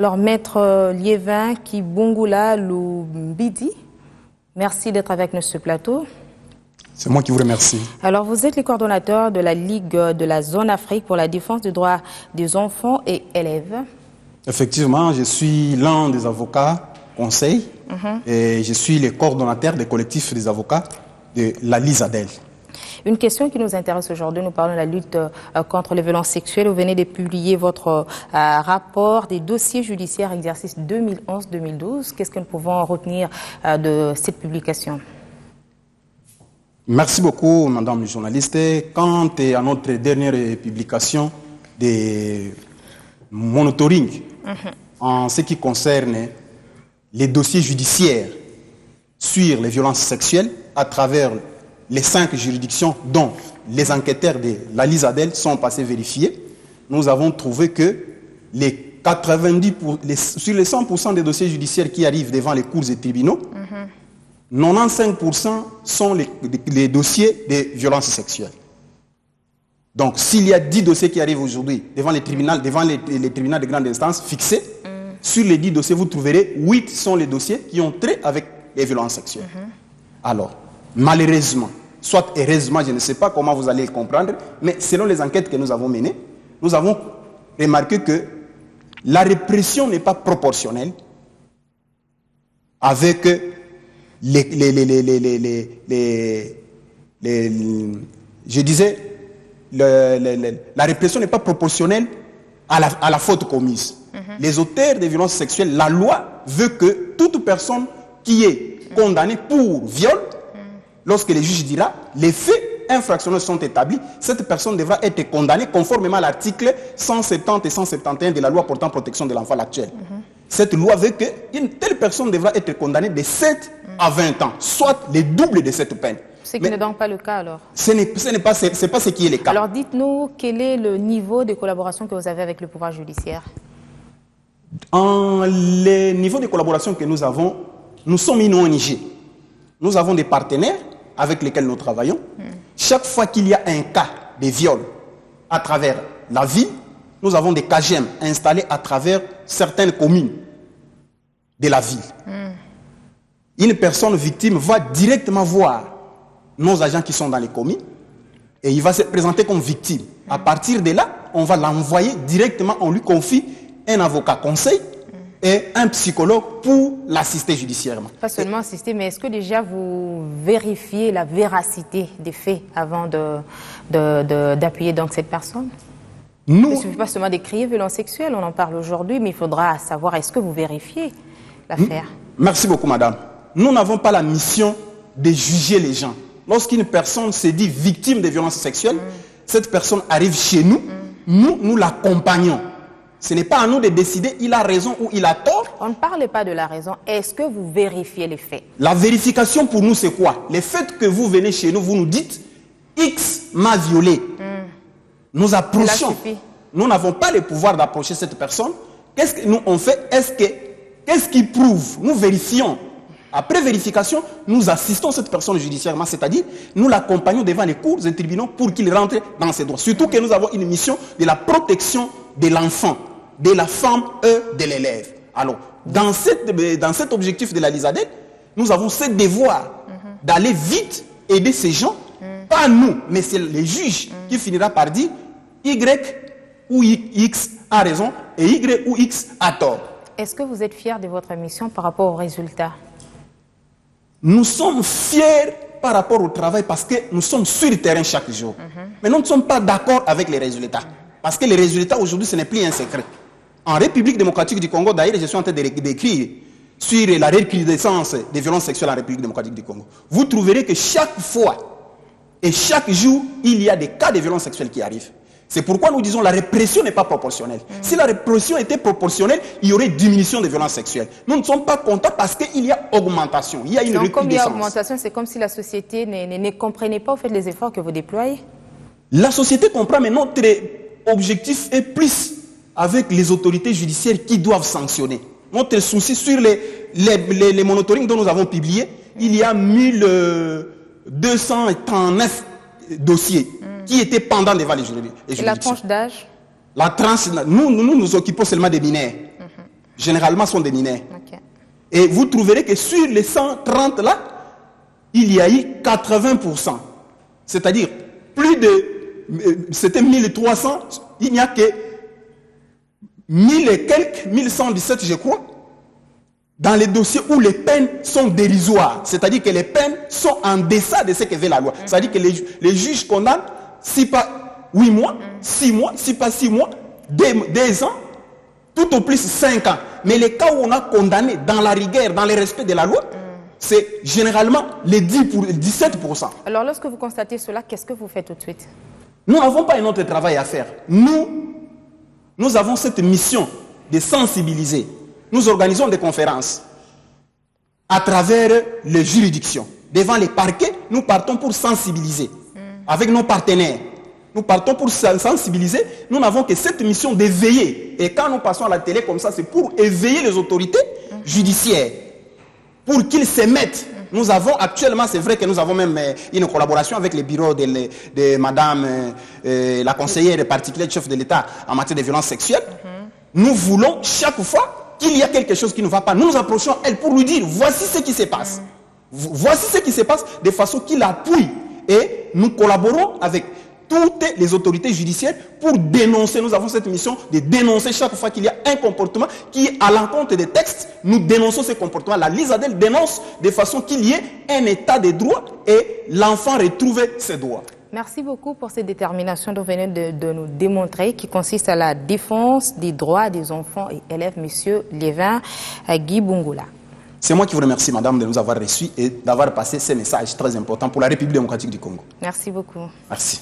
Alors, Maître Liévin Kibungula Loubidi, merci d'être avec nous sur ce plateau. C'est moi qui vous remercie. Alors, vous êtes le coordonnateur de la Ligue de la zone Afrique pour la défense des droits des enfants et élèves. Effectivement, je suis l'un des avocats conseils et je suis le coordonnateur des collectifs des avocats de la LISADEL. Une question qui nous intéresse aujourd'hui, nous parlons de la lutte contre les violences sexuelles. Vous venez de publier votre rapport des dossiers judiciaires exercice 2011-2012. Qu'est-ce que nous pouvons retenir de cette publication? Merci beaucoup, madame la journaliste. Quant à notre dernière publication de monitoring en ce qui concerne les dossiers judiciaires sur les violences sexuelles à travers les 5 juridictions dont les enquêteurs de la LISADEL sont passés vérifier, nous avons trouvé que les 90 sur les 100% des dossiers judiciaires qui arrivent devant les cours et tribunaux, 95% sont les dossiers de violences sexuelles. Donc, s'il y a 10 dossiers qui arrivent aujourd'hui devant les tribunaux de grande instance fixés, sur les 10 dossiers, vous trouverez 8 sont les dossiers qui ont trait avec les violences sexuelles. Alors, malheureusement, soit heureusement, je ne sais pas comment vous allez le comprendre, mais selon les enquêtes que nous avons menées, nous avons remarqué que la répression n'est pas proportionnelle avec je disais, la répression n'est pas proportionnelle à la faute commise. Les auteurs de violences sexuelles, la loi veut que toute personne qui est condamnée pour viol, lorsque le juge dira les faits infractionnels sont établis, cette personne devra être condamnée conformément à l'article 170 et 171 de la loi portant protection de l'enfant actuelle. Cette loi veut qu'une telle personne devra être condamnée de 7 à 20 ans, soit le double de cette peine. Ce qui n'est donc pas le cas alors? Ce n'est pas ce qui est le cas. Alors dites-nous, quel est le niveau de collaboration que vous avez avec le pouvoir judiciaire? Les niveaux de collaboration que nous avons, nous sommes une ONG. Nous avons des partenaires avec lesquels nous travaillons. Chaque fois qu'il y a un cas de viol à travers la ville, nous avons des KGM installés à travers certaines communes de la ville. Une personne victime va directement voir nos agents qui sont dans les communes et il va se présenter comme victime. À partir de là, on va l'envoyer directement, on lui confie un avocat conseil et un psychologue pour l'assister judiciairement. Pas seulement assister, mais est-ce que déjà vous vérifiez la véracité des faits avant d'appuyer donc cette personne? Il ne suffit pas seulement d'écrire violence sexuelle, on en parle aujourd'hui, mais il faudra savoir, est-ce que vous vérifiez l'affaire? Merci beaucoup, madame. Nous n'avons pas la mission de juger les gens. Lorsqu'une personne se dit victime de violences sexuelles, cette personne arrive chez nous, nous l'accompagnons. Ce n'est pas à nous de décider il a raison ou il a tort. On ne parle pas de la raison. Est-ce que vous vérifiez les faits? La vérification pour nous, c'est quoi? Le fait que vous venez chez nous, vous nous dites X m'a violé. Nous approchons. Nous n'avons pas le pouvoir d'approcher cette personne. Qu'est-ce que nous on fait? Qu'est-ce qui prouve? Nous vérifions. Après vérification, nous assistons cette personne judiciairement, c'est-à-dire nous l'accompagnons devant les cours et tribunaux pour qu'il rentre dans ses droits. Surtout que nous avons une mission de la protection de l'enfant, de la femme et de l'élève. Alors, dans cet objectif de la LISADEL, nous avons ce devoir d'aller vite aider ces gens, pas nous, mais c'est le juge qui finira par dire Y ou X a raison et Y ou X a tort. Est-ce que vous êtes fier de votre mission par rapport aux résultats? Nous sommes fiers par rapport au travail parce que nous sommes sur le terrain chaque jour. Mais nous ne sommes pas d'accord avec les résultats. Parce que les résultats aujourd'hui, ce n'est plus un secret. En République démocratique du Congo, d'ailleurs, je suis en train d'écrire sur la recrudescence des violences sexuelles en République démocratique du Congo. Vous trouverez que chaque fois et chaque jour, il y a des cas de violences sexuelles qui arrivent. C'est pourquoi nous disons que la répression n'est pas proportionnelle. Si la répression était proportionnelle, il y aurait diminution des violences sexuelles. Nous ne sommes pas contents parce qu'il y a augmentation. Il y a une recrudescence. Comme il y a augmentation, c'est comme si la société ne comprenait pas au fait les efforts que vous déployez. La société comprend, mais notre objectif est plus avec les autorités judiciaires qui doivent sanctionner. Notre souci sur les monitoring dont nous avons publié, il y a 1239 dossiers qui étaient pendants devant les juridictions. Et la tranche d'âge? La tranche, nous nous occupons seulement des mineurs. généralement sont des mineurs. Okay. Et vous trouverez que sur les 130 là, il y a eu 80%. C'est-à-dire, plus de... C'était 1300, il n'y a que 1000 et quelques, 1117 je crois, dans les dossiers où les peines sont dérisoires. C'est-à-dire que les peines sont en deçà de ce que veut la loi. C'est-à-dire que les juges condamnent, si pas 8 mois, 6 mois, si pas 6 mois, 2 ans, tout au plus 5 ans. Mais les cas où on a condamné dans la rigueur, dans le respect de la loi, c'est généralement les 17%. Alors lorsque vous constatez cela, qu'est-ce que vous faites tout de suite? Nous n'avons pas un autre travail à faire. Nous avons cette mission de sensibiliser. Nous organisons des conférences à travers les juridictions. Devant les parquets, nous partons pour sensibiliser avec nos partenaires. Nous partons pour sensibiliser. Nous n'avons que cette mission d'éveiller. Et quand nous passons à la télé comme ça, c'est pour éveiller les autorités judiciaires, pour qu'ils se mettent. Nous avons actuellement, c'est vrai que nous avons même une collaboration avec le bureau de madame, la conseillère particulière du chef de l'État en matière de violences sexuelles. Nous voulons chaque fois qu'il y a quelque chose qui ne va pas, nous nous approchons elle pour lui dire, voici ce qui se passe. Voici ce qui se passe de façon qu'il appuie. Et nous collaborons avec toutes les autorités judiciaires pour dénoncer. Nous avons cette mission de dénoncer chaque fois qu'il y a un comportement qui est à l'encontre des textes. Nous dénonçons ce comportement. La LISADEL dénonce de façon qu'il y ait un état de droit et l'enfant retrouve ses droits. Merci beaucoup pour cette détermination dont vous venez de nous démontrer, qui consiste à la défense des droits des enfants et élèves, Monsieur Lévin Guy Bungula. C'est moi qui vous remercie, madame, de nous avoir reçus et d'avoir passé ces messages très importants pour la République démocratique du Congo. Merci beaucoup. Merci.